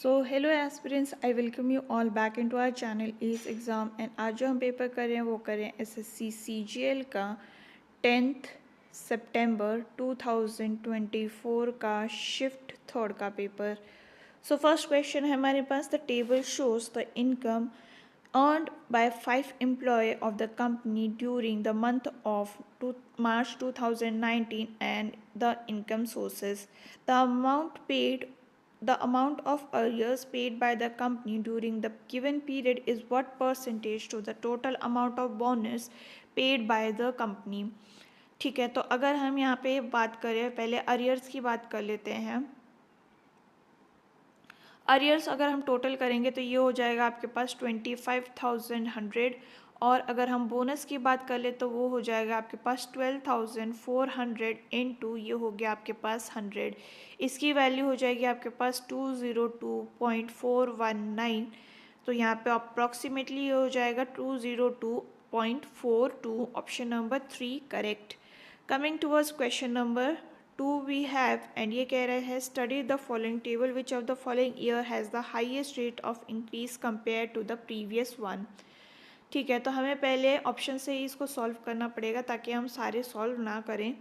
So hello aspirants, I welcome you all back into our channel S exam. And आज जो हम paper कर रहे हैं वो कर रहे हैं एसएससी सीजीएल का 10th सितंबर 2024 का शिफ्ट थर्ड का पेपर। सो फर्स्ट क्वेश्चन है हमारे पास, the table shows the income earned by 5 employees of the company during the month of March 2019 and the income sources. The amount paid The amount of arrears paid by the company during the given period is what percentage to the total amount of bonus paid by the company. ठीक है, तो अगर हम यहाँ पे बात करें, पहले अरियर्स की बात कर लेते हैं। अरियर्स अगर हम टोटल करेंगे तो ये हो जाएगा आपके पास 25,100, और अगर हम बोनस की बात कर ले तो वो हो जाएगा आपके पास 12,400 इंटू ये हो गया आपके पास 100। इसकी वैल्यू हो जाएगी आपके पास 202.419। तो यहाँ पे अप्रॉक्सीमेटली ये हो जाएगा 202.42। Option number 3 correct. Coming towards question number 2 we have, and ये कह रहे हैं study the following table which of the following year has the highest rate of increase compare to the previous one. ठीक है, तो हमें पहले ऑप्शन से ही इसको सॉल्व करना पड़ेगा ताकि हम सारे सॉल्व ना करें।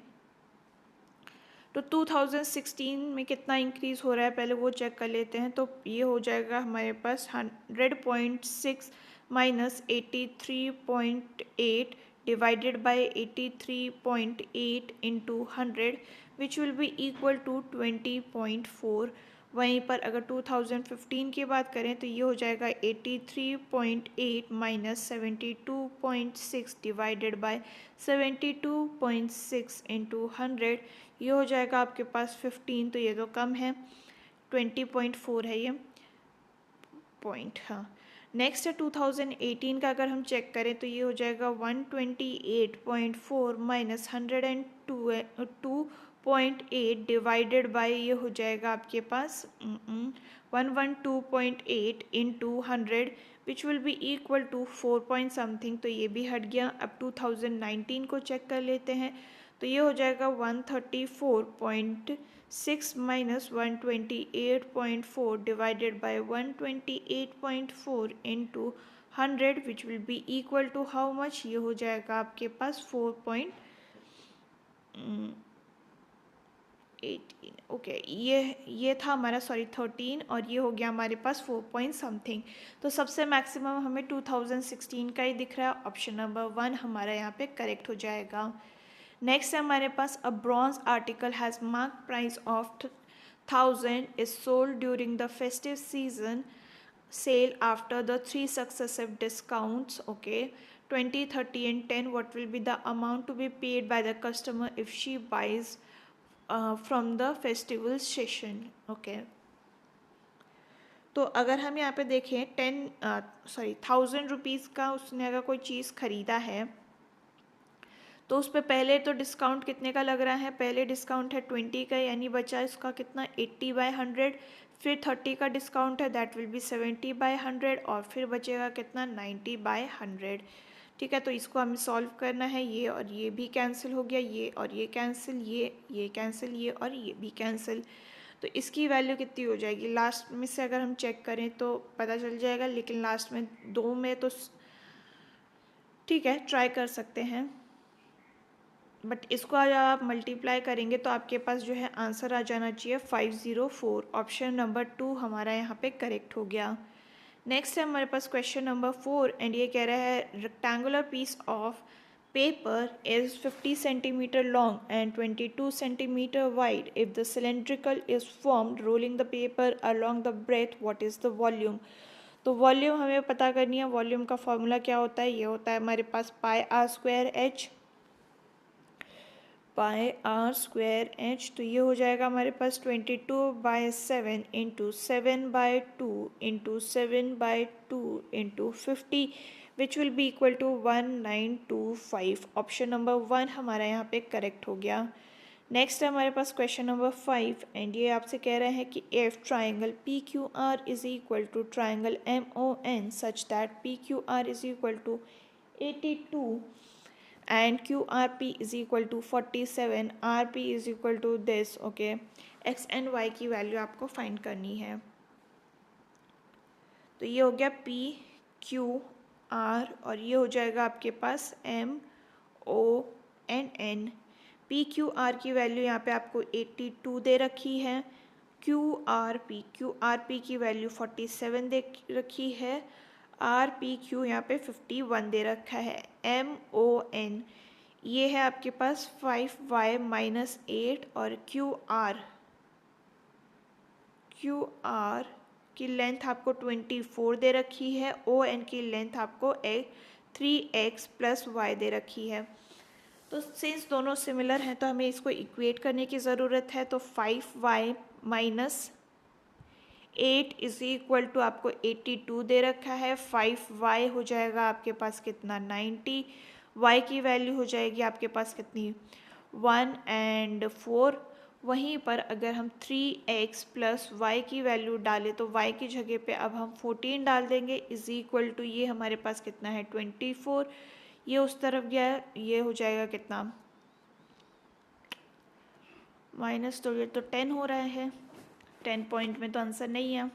तो 2016 में कितना इंक्रीज़ हो रहा है पहले वो चेक कर लेते हैं। तो ये हो जाएगा हमारे पास 100.6 minus 83.8 divided by 83.8 into 100 which will be equal to 20.4। वहीं पर अगर 2015 की बात करें तो ये हो जाएगा 83.8 माइनस 72.6 डिवाइडेड बाय 72.6 इंटू 100, ये हो जाएगा आपके पास 15। तो ये तो कम है, 20.4 है ये पॉइंट। हाँ, नेक्स्ट है 2018 का अगर हम चेक करें तो ये हो जाएगा 128.4 माइनस 102.8 डिवाइडेड बाय ये हो जाएगा आपके पास 112.8 into 100 which will be equal to 4 point something. तो ये भी हट गया। अब 2019 को चेक कर लेते हैं तो ये हो जाएगा 134.6 minus 128.4 divided by 128.4 into 100 which will be equal to how much, ये हो जाएगा आपके पास 4.18। ओके, ये था हमारा 13 और ये हो गया हमारे पास 4 पॉइंट समथिंग। तो सबसे मैक्सिमम हमें 2016 का ही दिख रहा है। ऑप्शन नंबर 1 हमारा यहाँ पे करेक्ट हो जाएगा। नेक्स्ट है हमारे पास, a bronze article has mark price of 1000 is sold during the festive season sale after the 3 successive discounts, okay, 20, 30 and 10. What will be the amount to be paid by the customer if she buys from the festival session? Okay, तो अगर हम यहाँ पे देखें 1000 rupees का उसने अगर कोई चीज़ ख़रीदा है तो उस पर पहले तो डिस्काउंट कितने का लग रहा है, पहले डिस्काउंट है 20 का, यानी बचा इसका कितना 80/100। फिर 30 का डिस्काउंट है, दैट विल बी 70/100, और फिर बचेगा कितना 90/100। ठीक है, तो इसको हमें सॉल्व करना है। ये और ये भी कैंसिल हो गया, ये और ये कैंसिल, ये कैंसिल, ये और ये भी कैंसिल। तो इसकी वैल्यू कितनी हो जाएगी, लास्ट में से अगर हम चेक करें तो पता चल जाएगा, लेकिन लास्ट में दो में तो ठीक है ट्राई कर सकते हैं, बट इसको आज आप मल्टीप्लाई करेंगे तो आपके पास जो है आंसर आ जाना चाहिए 504। ऑप्शन नंबर 2 हमारा यहाँ पे करेक्ट हो गया। नेक्स्ट है हमारे पास क्वेश्चन नंबर 4, एंड ये कह रहा है rectangular piece of paper is 50 centimetre long and 22 centimetre wide if the cylindrical is formed rolling the paper along the breadth, what is the volume. तो वॉल्यूम हमें पता करनी है। वॉल्यूम का फॉर्मूला क्या होता है, ये होता है हमारे पास πr²h πr²h। तो ये हो जाएगा हमारे पास 22/7 into 7/2 into 7/2 into 50 which will be equal to 1925। Option number 1 हमारा यहाँ पे करेक्ट हो गया। नेक्स्ट है हमारे पास क्वेश्चन नंबर 5, एंड ये आपसे कह रहे हैं कि if triangle P Q R is equal to triangle M O N such that P Q R is equal to 82 and QRP is equal to 47, RP is equal to this, okay, x and y की value आपको find करनी है। तो ये हो गया P Q are और ये हो जाएगा आपके पास M O N N. P Q R की वैल्यू यहाँ पे आपको 82 दे रखी है। क्यू आर पी की वैल्यू 47 दे रखी है। आर पी क्यू यहाँ पे 51 दे रखा है। एम ओ एन ये है आपके पास 5y-8 और क्यू आर की लेंथ आपको 24 दे रखी है। ओ एन की लेंथ आपको 3x+y दे रखी है। तो सिंस दोनों सिमिलर हैं तो हमें इसको इक्वेट करने की ज़रूरत है। तो 5y-8 इज इक्वल टू आपको 82 दे रखा है। 5y हो जाएगा आपके पास कितना 90। y की वैल्यू हो जाएगी आपके पास कितनी 1 एंड 4। वहीं पर अगर हम 3x+y की वैल्यू डालें तो y की जगह पे अब हम 14 डाल देंगे इज इक्वल टू ये हमारे पास कितना है 24। ये उस तरफ गया ये हो जाएगा कितना माइनस, तो ये तो 10 हो रहा है। 10 पॉइंट में तो आंसर नहीं है,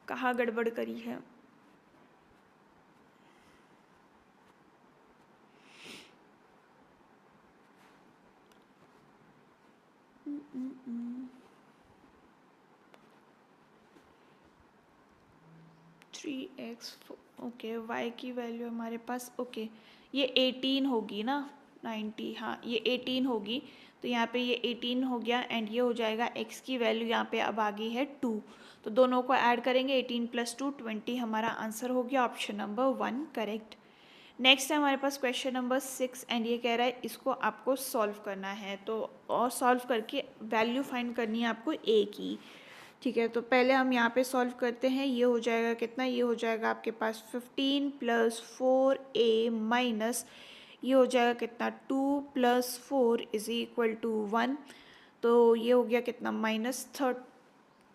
कहाँ गड़बड़ करी है। थ्री एक्स ओके वाई की वैल्यू हमारे पास ओके ये 18 होगी ना 90, हाँ ये 18 होगी। तो यहाँ पे ये 18 हो गया एंड ये हो जाएगा x की वैल्यू यहाँ पे अब आ गई है 2। तो दोनों को ऐड करेंगे 18 + 2 20 हमारा आंसर हो गया ऑप्शन नंबर 1 करेक्ट। नेक्स्ट है हमारे पास क्वेश्चन नंबर 6 एंड ये कह रहा है इसको आपको सॉल्व करना है। तो और सॉल्व करके वैल्यू फाइंड करनी है आपको a की। ठीक है, तो पहले हम यहाँ पे सॉल्व करते हैं। ये हो जाएगा कितना, ये हो जाएगा आपके पास 15 + 4a माइनस ये हो जाएगा कितना 2 + 4 इज इक्वल टू 1। तो ये हो गया कितना -13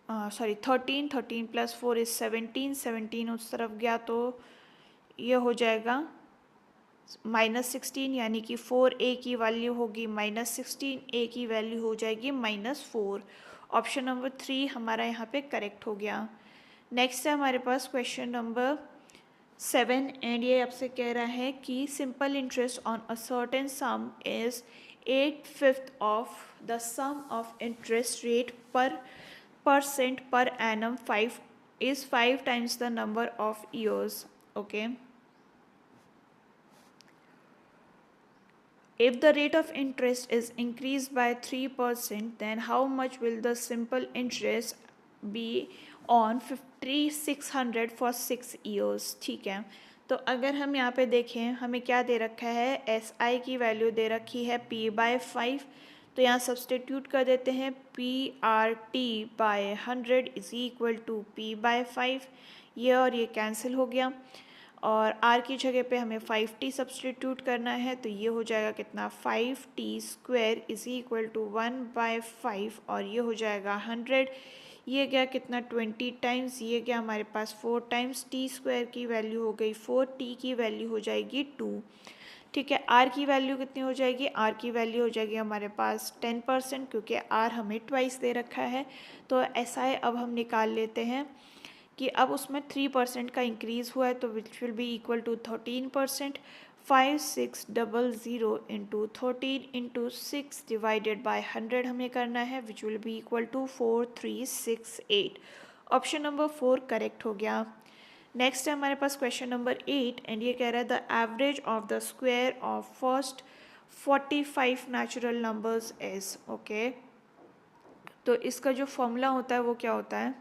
+ 4 इज 17 17 उस तरफ गया तो ये हो जाएगा -16 यानी कि 4a की वैल्यू होगी -16 a की वैल्यू हो जाएगी -4। ऑप्शन नंबर 3 हमारा यहाँ पे करेक्ट हो गया। नेक्स्ट है हमारे पास क्वेश्चन नंबर 7 एंड ये आपसे कह रहा है कि simple interest on a certain sum is 8/5 of the sum of interest rate per percent per annum 5 times the number of years. Okay. If the rate of interest is increased by 3%, then how much will the simple interest be on 5600 for 6 years? ठीक है, तो अगर हम यहाँ पे देखें हमें क्या दे रखा है SI की वैल्यू दे रखी है P/5। तो यहाँ सब्सटीट्यूट कर देते हैं PRT/100 is equal to P/5। ये और ये कैंसिल हो गया और r की जगह पे हमें 5t सब्सटीट्यूट करना है। तो ये हो जाएगा कितना 5t² इज इक्वल टू 1/5 और ये हो जाएगा 100। ये गया कितना 20 टाइम्स, ये गया हमारे पास 4 टाइम्स। t² की वैल्यू हो गई 4, t की वैल्यू हो जाएगी 2। ठीक है, r की वैल्यू कितनी हो जाएगी, r की वैल्यू हो जाएगी हमारे पास 10% क्योंकि r हमें ट्वाइस दे रखा है। तो SI अब हम निकाल लेते हैं कि अब उसमें 3% का इंक्रीज़ हुआ है तो which will be equal to 13%। 5600 into 13 into 6 divided by 100 हमें करना है which will be equal to 4368। Option number 4 correct हो गया। नेक्स्ट है हमारे पास क्वेश्चन नंबर 8 एंड ये कह रहा है the average of the square of first 45 natural numbers is. Okay, तो इसका जो फॉर्मूला होता है वो क्या होता है,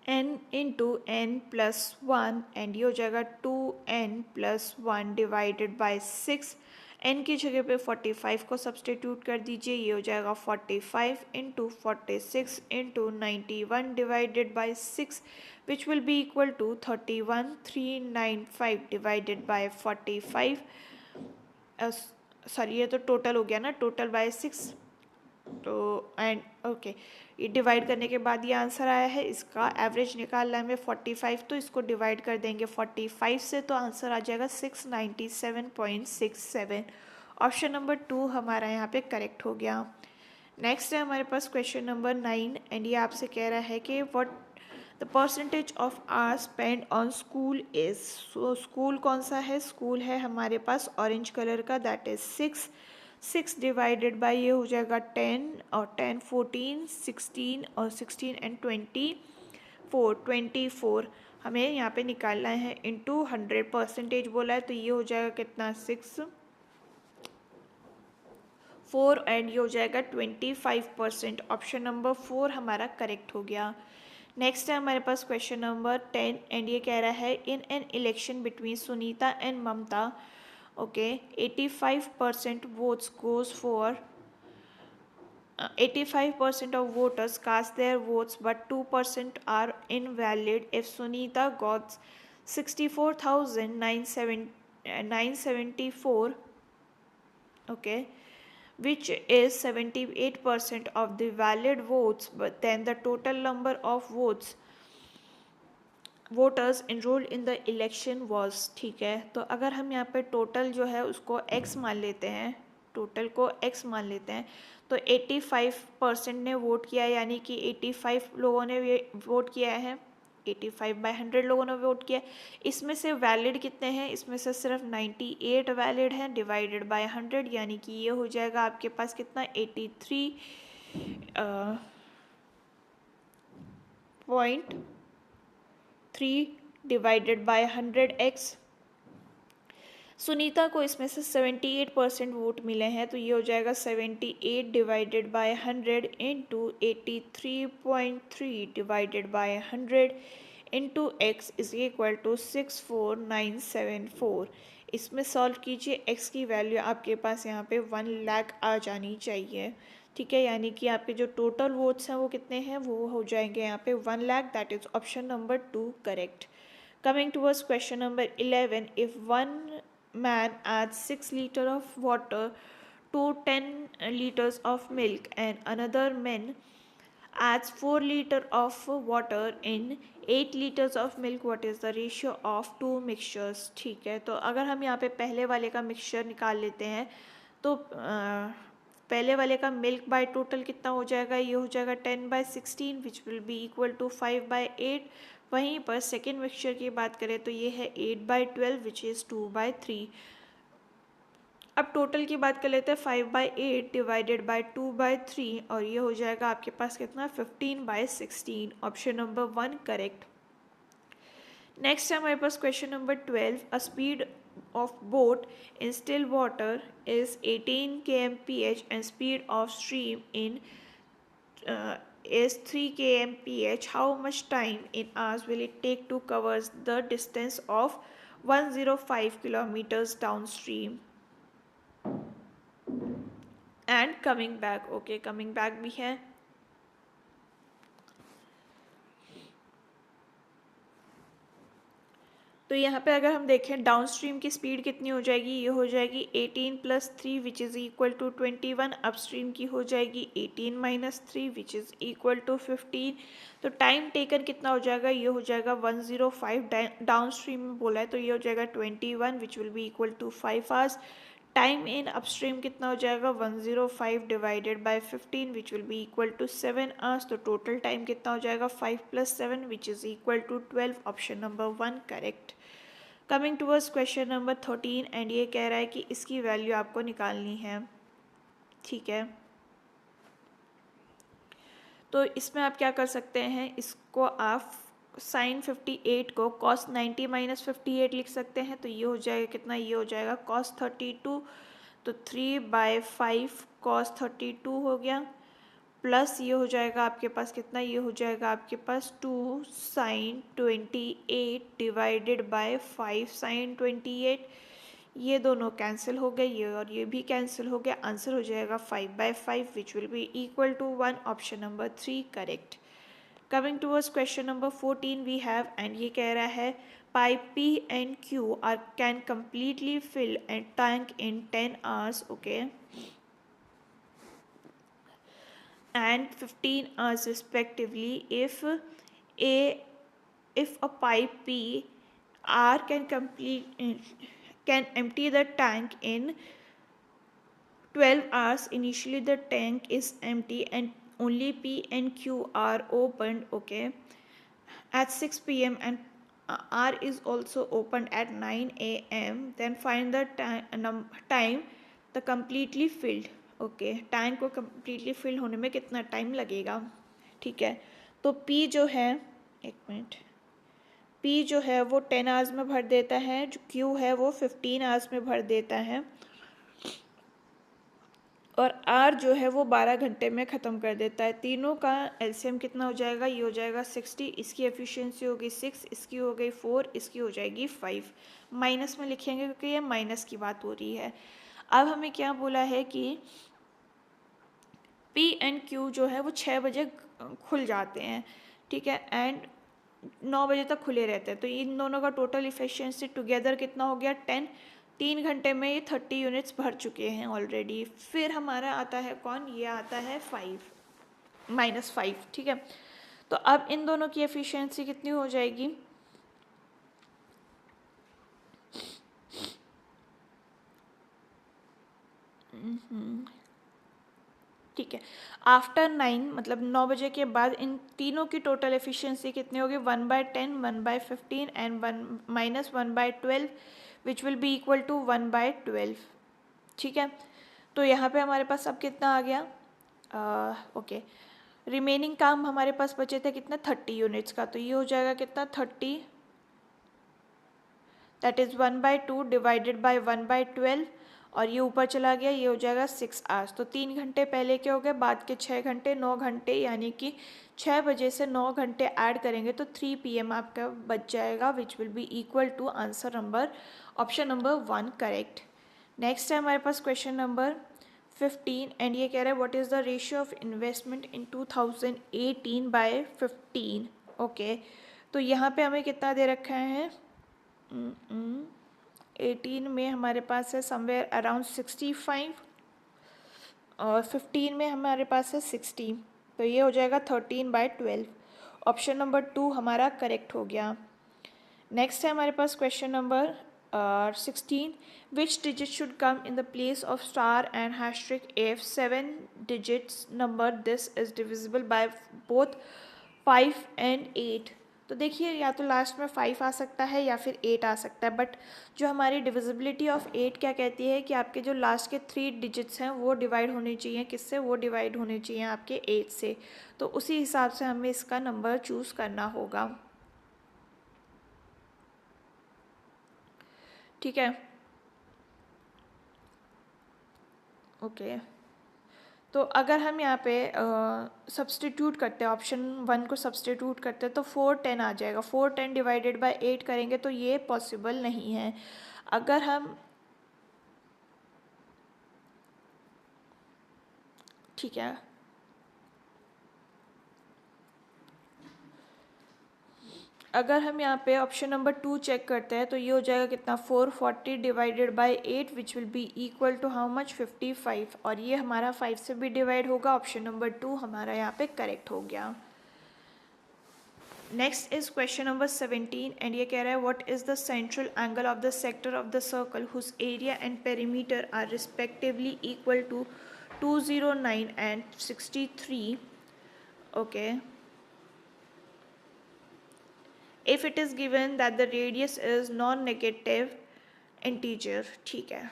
n इंटू n+1 एंड ये हो जाएगा 2n+1 डिवाइडेड बाय 6। n की जगह पे 45 को सब्सटीट्यूट कर दीजिए, ये हो जाएगा 45 into 46 into 91 divided by 6 which will be equal to 31395 divided by 45। Sorry ये तो टोटल हो गया ना, टोटल बाय 6 तो एंड ओके, ये डिवाइड करने के बाद ये आंसर आया है, इसका एवरेज निकालना है हमें 45, तो इसको डिवाइड कर देंगे 45 से, तो आंसर आ जाएगा 697.67। ऑप्शन नंबर 2 हमारा यहाँ पे करेक्ट हो गया। नेक्स्ट है हमारे पास क्वेश्चन नंबर 9 एंड ये आपसे कह रहा है कि what the percentage of hour spend on school is. So school कौन सा है, स्कूल है हमारे पास ऑरेंज कलर का, दैट इज 6। 6 डिवाइडेड बाई ये हो जाएगा 10, और 10 14 16 और 16 एंड 24 हमें यहाँ पे निकालना है इंटू 100 परसेंटेज बोला है, तो ये हो जाएगा कितना 6 4 एंड ये हो जाएगा 25%। ऑप्शन नंबर 4 हमारा करेक्ट हो गया। नेक्स्ट है हमारे पास क्वेश्चन नंबर 10 एंड ये कह रहा है in an election between Sunita and Mamta, okay, 85% votes goes for 85% of voters cast their votes but 2% are invalid if Sunita got 64,974, okay, which is 78% of the valid votes, but then the total number of voters enrolled in the election was. ठीक है, तो अगर हम यहाँ पे total जो है उसको x मान लेते हैं, टोटल को x मान लेते हैं, तो 85% ने वोट किया, यानी कि 85 लोगों ने वोट किया है, 85/100 लोगों ने वोट किया। इसमें से वैलिड कितने हैं, इसमें से सिर्फ 98 वैलिड हैं, डिवाइडेड बाय 100, यानी कि ये हो जाएगा आपके पास कितना 83.3 डिवाइडेड बाय 100x। सुनीता को इसमें से 78% वोट मिले हैं, तो ये हो जाएगा 78 divided by 100 into 83.3 divided by 100 into x is equal to 64974। इसमें सॉल्व कीजिए, x की वैल्यू आपके पास यहाँ पे 1 लाख आ जानी चाहिए। ठीक है, यानी कि आपके जो टोटल वोट्स हैं वो कितने हैं, वो हो जाएंगे यहाँ पे 1 lakh, that is option number 2 correct. Coming towards question number 11, if one man adds 6 liters of water to 10 liters of milk and another man adds 4 liters of water in 8 liters of milk, what is the ratio of two mixtures? ठीक है, तो अगर हम यहाँ पे पहले वाले का मिक्सचर निकाल लेते हैं, तो पहले वाले का मिल्क बाय टोटल कितना हो जाएगा, ये हो जाएगा 10/16 which will be equal to 5/8। वहीं पर सेकेंड मिक्सचर की बात करें तो ये है 8/12 विच इज़ 2/3। अब टोटल की बात कर लेते हैं, 5/8 डिवाइडेड बाय 2/3, और ये हो जाएगा आपके पास कितना 15/16। Option number 1 correct. नेक्स्ट है हमारे पास question number 12, a speed of boat in still water is 18 kmph and speed of stream in is 3 kmph. How much time in hours will it take to cover the distance of 105 kilometers downstream and coming back? Okay, coming back भी है। तो यहाँ पे अगर हम देखें down stream की speed कितनी हो जाएगी, ये हो जाएगी 18 + 3 which is equal to 21। Upstream की हो जाएगी 18 - 3 विच इज़ इक्वल टू 15। तो टाइम टेकन कितना हो जाएगा, ये हो जाएगा 105। डाउन स्ट्रीम में बोला है तो ये हो जाएगा 21 which will be equal to 5 hours. Time in upstream कितना हो जाएगा 105 divided by 15 which will be equal to 7 hours. तो टोटल टाइम कितना हो जाएगा 5 + 7 which is equal to 12। Option number 1 correct. Coming towards question number 13 and ये कह रहा है कि इसकी वैल्यू आपको निकालनी है। ठीक है, तो इसमें आप क्या कर सकते हैं, इसको आप sin 58 को cos 90 - 58 लिख सकते हैं, तो ये हो जाएगा कितना, ये हो जाएगा cos 32, तो 3/5 cos 32 हो गया, प्लस ये हो जाएगा आपके पास कितना, ये हो जाएगा आपके पास 2 sin 28 डिवाइडेड बाय 5 sin 28। ये दोनों कैंसिल हो गए, ये और ये भी कैंसिल हो गया, आंसर हो जाएगा 5/5 which will be equal to 1। Option number 3 correct. Coming towards question number 14 we have and ये कह रहा है pipe P and Q are can completely fill a tank in 10 hours, okay. and 15 hours respectively if a pipe P R can empty the tank in 12 hours. Initially the tank is empty and only P and Q are opened, okay, at 6 p.m. and R is also opened at 9 a.m. Then find the time the completely filled, okay tank को completely fill होने में कितना time लगेगा, ठीक है। तो P जो है, एक मिनट, P जो है वो 10 आवर्स में भर देता है, जो Q है वो 15 आवर्स में भर देता है, और R जो है वो 12 घंटे में ख़त्म कर देता है। तीनों का एलसीएम कितना हो जाएगा, ये हो जाएगा 60, इसकी एफिशिएंसी होगी 6, इसकी हो गई 4, इसकी हो जाएगी 5। माइनस में लिखेंगे क्योंकि ये माइनस की बात हो रही है। अब हमें क्या बोला है कि P एंड Q जो है वो 6 बजे खुल जाते हैं, ठीक है, एंड 9 बजे तक खुले रहते हैं। तो इन दोनों का टोटल इफिशिएंसी टुगेदर कितना हो गया, 10। 3 घंटे में ये 30 यूनिट्स भर चुके हैं ऑलरेडी। फिर हमारा आता है कौन, ये आता है 5 -5, ठीक है। तो अब इन दोनों की एफिशिएंसी कितनी हो जाएगी, ठीक है। आफ्टर 9 मतलब 9 बजे के बाद इन तीनों की टोटल एफिशिएंसी कितनी होगी, 1/10, 1/15 and 1/12 which will be equal to 1/12, ठीक है। तो यहाँ पे हमारे पास अब कितना आ गया, ओके, रिमेनिंग काम हमारे पास बचे थे कितना, 30 यूनिट्स का। तो ये हो जाएगा कितना, 30, दैट इज़ 1/2 डिवाइडेड बाई 1/12, और ये ऊपर चला गया, ये हो जाएगा 6 आवर्स। तो 3 घंटे पहले के हो गए, बाद के 6 घंटे, 9 घंटे, यानी कि 6 बजे से 9 घंटे ऐड करेंगे तो 3 PM आपका बच जाएगा, which will be equal to answer number, option number 1 correct. Next है हमारे पास क्वेश्चन नंबर 15 एंड ये कह रहा है what is the ratio of investment in 2018/15, okay. तो यहाँ पे हमें कितना दे रखा है, 18 में हमारे पास है समवेयर अराउंड 65, और 15 में हमारे पास है 60। तो ये हो जाएगा 13/12, ऑप्शन नंबर 2 हमारा करेक्ट हो गया। नेक्स्ट है हमारे पास question number 16, which digit should come in the place of star and asterisk if 7 digits number this is divisible by both 5 and 8। तो देखिए या तो लास्ट में 5 आ सकता है या फिर 8 आ सकता है, बट जो हमारी डिविजिबिलिटी ऑफ 8 क्या कहती है कि आपके जो लास्ट के 3 डिजिट्स हैं वो डिवाइड होने चाहिए किससे, वो डिवाइड होने चाहिए आपके 8 से। तो उसी हिसाब से हमें इसका नंबर चूज़ करना होगा, ठीक है, ओके। तो अगर हम यहाँ पे सब्सटीट्यूट करते हैं, ऑप्शन 1 को सब्सटीट्यूट करते हैं तो 410 आ जाएगा। 410 डिवाइडेड बाय 8 करेंगे तो ये पॉसिबल नहीं है। अगर हम, ठीक है, अगर हम यहाँ पे ऑप्शन नंबर 2 चेक करते हैं तो ये हो जाएगा कितना, 440 divided by 8 which will be equal to how much, 55, और ये हमारा 5 से भी डिवाइड होगा। ऑप्शन नंबर 2 हमारा यहाँ पे करेक्ट हो गया। Next is question number 17 and ये कह रहा है what is the central angle of the sector of the circle whose area and perimeter are respectively equal to 209 and 63, okay, if it is given that the radius is non-negative integer, ठीक है।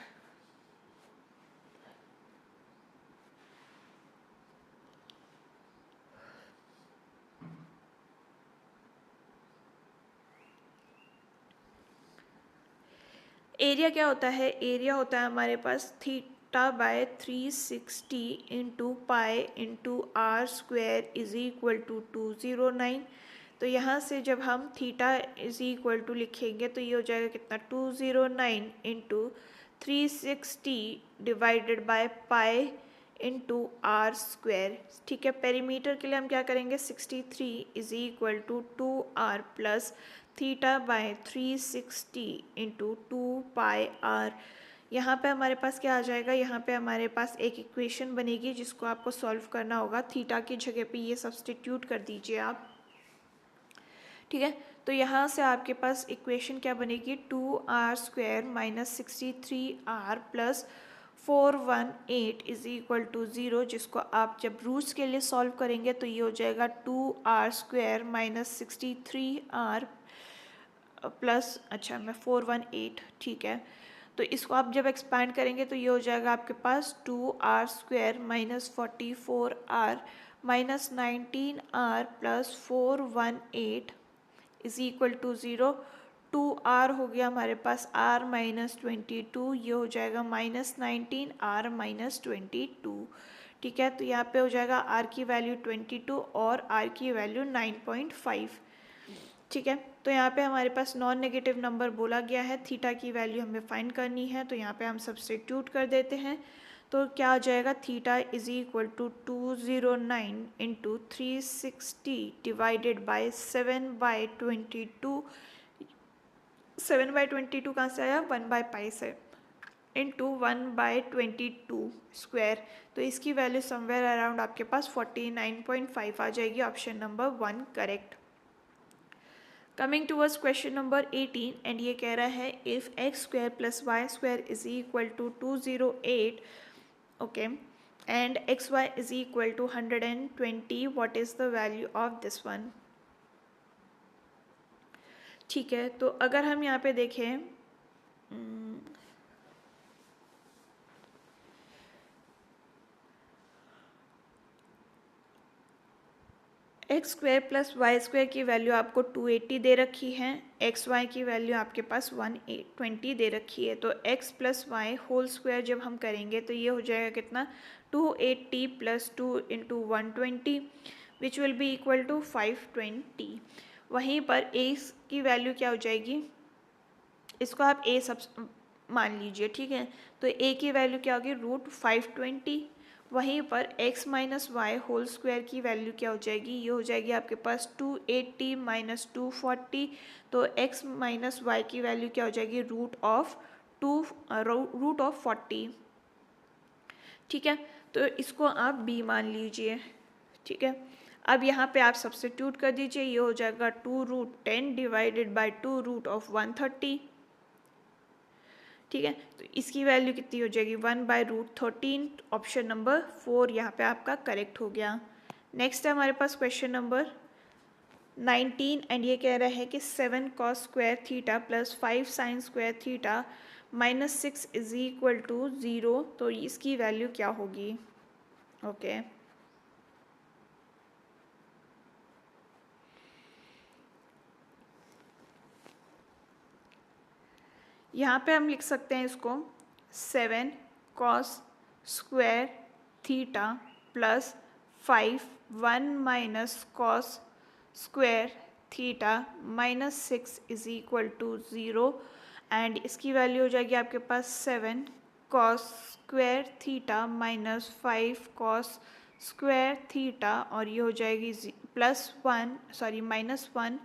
Area क्या होता है, area होता है हमारे पास θ/360 into pi into r square is equal to 209। तो यहाँ से जब हम थीटा इज इक्वल टू लिखेंगे तो ये हो जाएगा कितना, 209 into 360 divided by pi into r square, ठीक है। पेरीमीटर के लिए हम क्या करेंगे, 63 is equal to 2r plus θ/360 into 2 pi r, यहाँ पे हमारे पास क्या आ जाएगा, यहाँ पे हमारे पास एक इक्वेशन बनेगी जिसको आपको सॉल्व करना होगा। थीटा की जगह पे ये सब्सटीट्यूट कर दीजिए आप, ठीक है। तो यहाँ से आपके पास इक्वेशन क्या बनेगी, 2r² minus 63r plus 418 is equal to 0, जिसको आप जब रूट्स के लिए सॉल्व करेंगे तो ये हो जाएगा 2r² माइनस 63r प्लस, अच्छा मैं 418, ठीक है। तो इसको आप जब एक्सपैंड करेंगे तो ये हो जाएगा आपके पास 2r² minus 44r minus 19r plus 418 is equal to 0। 2r हो गया हमारे पास r माइनस 22, ये हो जाएगा माइनस 19r माइनस 22, ठीक है। तो यहाँ पे हो जाएगा r की वैल्यू 22 और r की वैल्यू 9.5, ठीक है। तो यहाँ पे हमारे पास नॉन नेगेटिव नंबर बोला गया है, थीटा की वैल्यू हमें फाइंड करनी है, तो यहाँ पे हम सब्स्टिट्यूट कर देते हैं। तो क्या आ जाएगा, theta is equal to 209 into 360 divided by 7/22। 7/22 कहाँ से आया, 1/π से, इंटू 1/22 स्क्वायर। तो इसकी वैल्यू समवेयर अराउंड आपके पास 49.5 आ जाएगी। Option number 1 correct. Coming towards question number 18 and ये कह रहा है if x² plus y² is equal to 208, okay, and xy is equal to 120, what is the value of this one. ठीक है, तो अगर हम यहाँ पे देखें, x² प्लस y² की वैल्यू आपको 280 दे रखी है, xy की वैल्यू आपके पास 120 दे रखी है। तो x plus Y whole square जब हम करेंगे तो ये हो जाएगा कितना, 280 plus 2 into 120 which will be equal to 520। वहीं पर a की वैल्यू क्या हो जाएगी, इसको आप a सब मान लीजिए, ठीक है। तो a की वैल्यू क्या होगी, √520। वहीं पर x minus Y whole square की वैल्यू क्या हो जाएगी, ये हो जाएगी आपके पास 280 माइनस 240। तो x माइनस वाई की वैल्यू क्या हो जाएगी, √40, ठीक है। तो इसको आप b मान लीजिए, ठीक है। अब यहाँ पे आप सब्स्टिट्यूट कर दीजिए, ये हो जाएगा 2√10 डिवाइडेड बाई 2√130, ठीक है। तो इसकी वैल्यू कितनी हो जाएगी, 1/√13। ऑप्शन नंबर 4 यहाँ पे आपका करेक्ट हो गया। नेक्स्ट है हमारे पास क्वेश्चन नंबर 19 एंड ये कह रहा है कि 7 cos square theta plus 5 sin square theta minus 6 is equal to 0, तो इसकी वैल्यू क्या होगी, ओके। यहाँ पे हम लिख सकते हैं इसको 7 cos square theta plus 5 1 minus cos square theta minus 6 is equal to 0, and इसकी वैल्यू हो जाएगी आपके पास 7 cos square theta minus 5 cos square theta, और ये हो जाएगी -1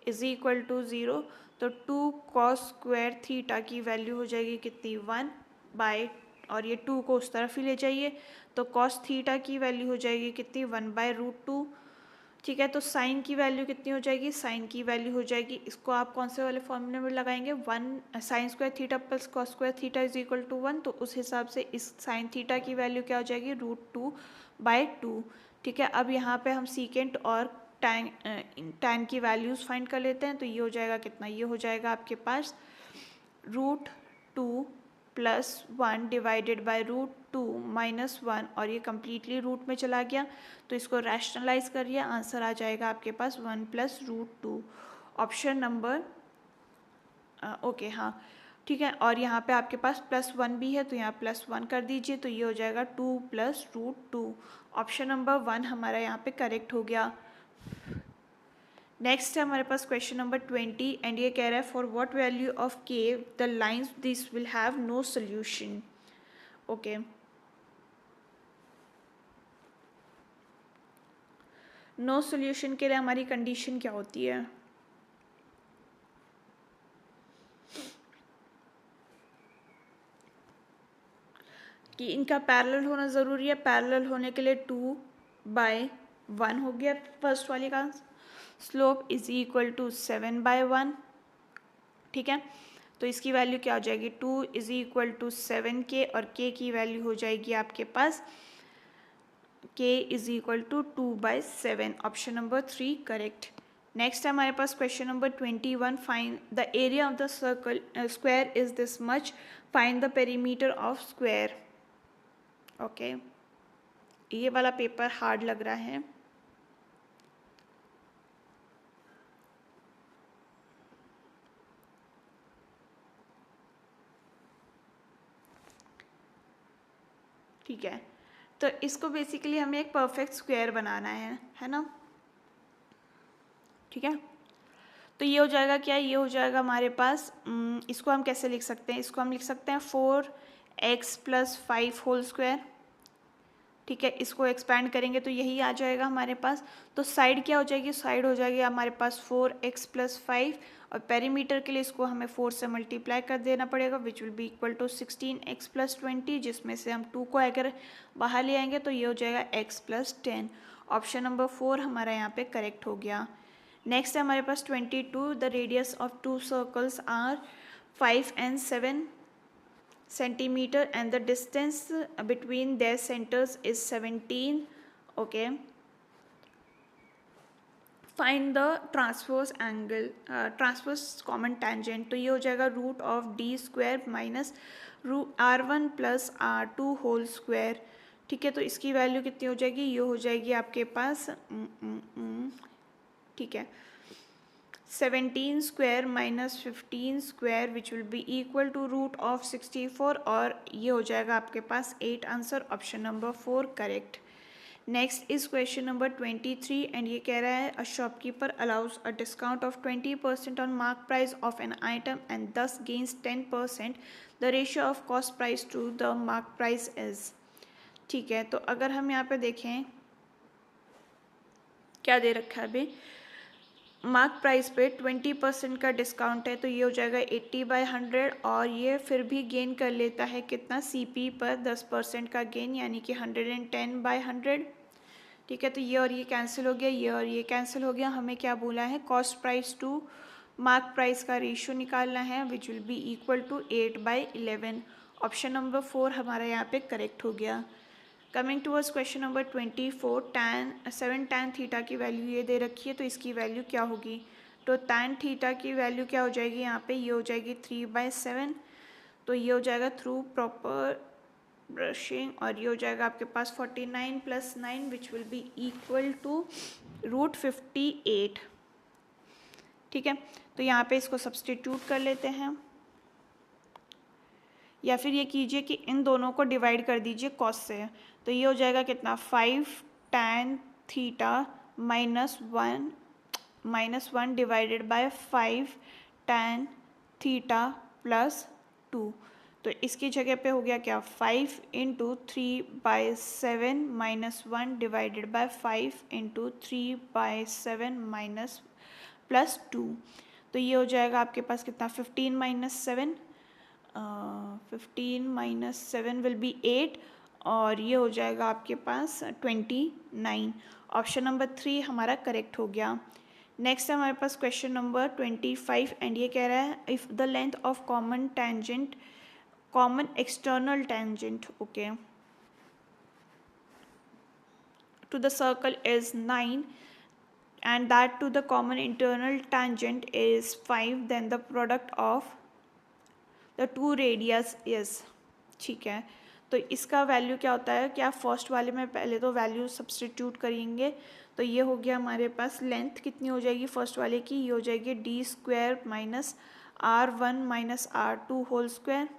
इज इक्वल टू 0। तो 2 cos स्क्वायर थीटा की वैल्यू हो जाएगी कितनी, 1 बाय, और ये 2 को उस तरफ ही ले जाइए, तो cos थीटा की वैल्यू हो जाएगी कितनी, 1/√2, ठीक है। तो साइन की वैल्यू कितनी हो जाएगी, साइन की वैल्यू हो जाएगी, इसको आप कौन से वाले फॉर्मूले में लगाएंगे, 1 sine square theta plus cos square theta is equal to 1, तो उस हिसाब से इस साइन थीटा की वैल्यू क्या हो जाएगी, √2/2, ठीक है। अब यहाँ पे हम सीकेंट और टैन की वैल्यूज़ फाइंड कर लेते हैं, तो ये हो जाएगा कितना, ये हो जाएगा आपके पास √2 प्लस 1 डिवाइडेड बाई √2 माइनस 1, और ये कम्प्लीटली रूट में चला गया, तो इसको रैशनलाइज करिए, आंसर आ जाएगा आपके पास 1 प्लस √2। ऑप्शन नंबर ओके, हाँ ठीक है। और यहाँ पे आपके पास +1 भी है, तो यहाँ +1 कर दीजिए, तो ये हो जाएगा 2 प्लस √2। ऑप्शन नंबर 1 हमारा यहाँ पे करेक्ट हो गया। नेक्स्ट है हमारे पास क्वेश्चन नंबर 20 एंड ये कह रहा है for what value of k the lines this will have no solution, okay. No solution के लिए हमारी कंडीशन क्या होती है, कि इनका पैरेलल होना ज़रूरी है। पैरेलल होने के लिए 2/1 हो गया फर्स्ट वाले का। स्लोप इज इक्वल टू 7/1, ठीक है। तो इसकी वैल्यू क्या हो जाएगी, 2 इज इक्वल टू 7k, और k की वैल्यू हो जाएगी आपके पास k is equal to 2/7। Option number 3 correct. Next है हमारे पास question number 21। Find the area of the circle square is this much, find the perimeter of square. Okay, ये वाला पेपर हार्ड लग रहा है। ठीक है, तो इसको बेसिकली हमें एक परफेक्ट स्क्वायर बनाना है ना। ठीक है, तो ये हो जाएगा क्या, ये हो जाएगा हमारे पास, इसको हम कैसे लिख सकते हैं, इसको हम लिख सकते हैं 4x + 5 होल स्क्वायर। ठीक है, इसको एक्सपैंड करेंगे तो यही आ जाएगा हमारे पास। तो साइड क्या हो जाएगी, साइड हो जाएगी हमारे पास 4x + 5, और पेरीमीटर के लिए इसको हमें 4 से मल्टीप्लाई कर देना पड़ेगा, which will be equal to 16x + 20, जिसमें से हम 2 को अगर बाहर ले आएंगे तो ये हो जाएगा x + 10। ऑप्शन नंबर 4 हमारा यहाँ पे करेक्ट हो गया। नेक्स्ट है हमारे पास 22। The radius of 2 circles are 5 and 7 centimeter and the distance between their centers is 17. Okay, find the transverse angle, transverse common tangent. तो ये हो जाएगा √d² minus r1 + r2 whole square. ठीक है, तो इसकी वैल्यू कितनी हो जाएगी, ये हो जाएगी आपके पास ठीक है 17² minus 15² which will be equal to √64, और ये हो जाएगा आपके पास 8 answer. Option number 4 correct. Next is question number 23 and ये कह रहा है a shopkeeper allows a discount of 20% on mark price of an item and thus gains 10%। The ratio of cost price to the mark price is. ठीक है, तो अगर हम यहाँ पे देखें क्या दे रखा है अभी, मार्क प्राइस पे 20% का डिस्काउंट है, तो ये हो जाएगा 80/100, और ये फिर भी गेन कर लेता है कितना, CP पर 10% का गेन, यानी कि 110/100। ठीक है, तो ये और ये कैंसिल हो गया, ये और ये कैंसिल हो गया। हमें क्या बोला है, cost price to mark price का रेशियो निकालना है, which will be equal to 8/11। Option number 4 हमारा यहाँ पे करेक्ट हो गया। Coming towards question number 24। 7 tan थीटा की वैल्यू ये दे रखी है, तो इसकी वैल्यू क्या होगी, तो tan थीटा की वैल्यू क्या हो जाएगी यहाँ पे, ये हो जाएगी 3/7। तो ये हो जाएगा थ्रू प्रॉपर ब्रशिंग, और ये हो जाएगा आपके पास 49 + 9 which will be equal to √58। ठीक है, तो यहाँ पे इसको सब्सटीट्यूट कर लेते हैं, या फिर ये कीजिए कि इन दोनों को डिवाइड कर दीजिए कॉस से। तो ये हो जाएगा कितना, 5 tan theta -1 divided by 5 tan theta +2। तो इसकी जगह पे हो गया क्या, 5 × 3/7 -1 डिवाइडेड बाय 5 × 3/7 +2। तो ये हो जाएगा आपके पास कितना, 15 - 7, 15 - 7 विल बी 8, और ये हो जाएगा आपके पास 29। ऑप्शन नंबर 3 हमारा करेक्ट हो गया। नेक्स्ट है हमारे पास क्वेश्चन नंबर 25 एंड ये कह रहा है if the length of common external tangent okay to the circle is 9 and that to the common internal tangent is 5, then the product of the two radius is। ठीक है, तो इसका value क्या होता है, क्या फर्स्ट वाले में पहले तो वैल्यू सब्सटीट्यूट करेंगे, तो ये हो गया हमारे पास लेंथ कितनी हो जाएगी फर्स्ट वाले की, ये हो जाएगी d² minus r1 minus r2 whole square.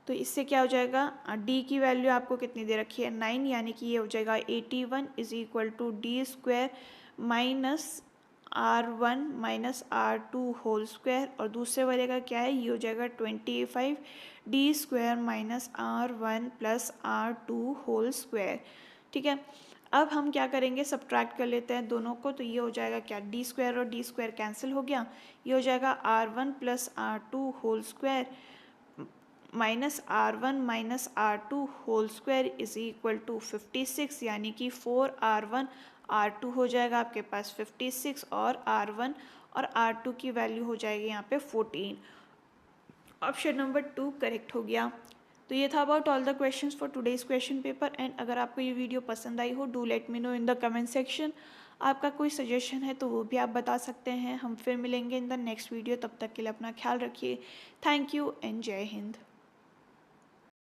तो इससे क्या हो जाएगा, d की वैल्यू आपको कितनी दे रखी है 9, यानी कि ये हो जाएगा 81 is equal to d² minus r1 minus r2 whole square, और दूसरे वाले का क्या है, ये हो जाएगा 25 d² minus r1 plus r2 whole square. ठीक है, अब हम क्या करेंगे, सब्ट्रैक्ट कर लेते हैं दोनों को, तो ये हो जाएगा क्या, d² और d² कैंसिल हो गया, ये हो जाएगा r1 plus r2 whole square -R1 - R2 whole square is equal to 56, यानी कि 4R1 R2 हो जाएगा आपके पास 56 और R1 और R2 की वैल्यू हो जाएगी यहाँ पे 14। ऑप्शन नंबर 2 करेक्ट हो गया। तो ये था about all the questions for today's question paper. And अगर आपको ये वीडियो पसंद आई हो, do let me know in the comment section. आपका कोई सजेशन है तो वो भी आप बता सकते हैं। हम फिर मिलेंगे इन द नेक्स्ट वीडियो, तब तक के लिए अपना ख्याल रखिए। थैंक यू एंड जय हिंद।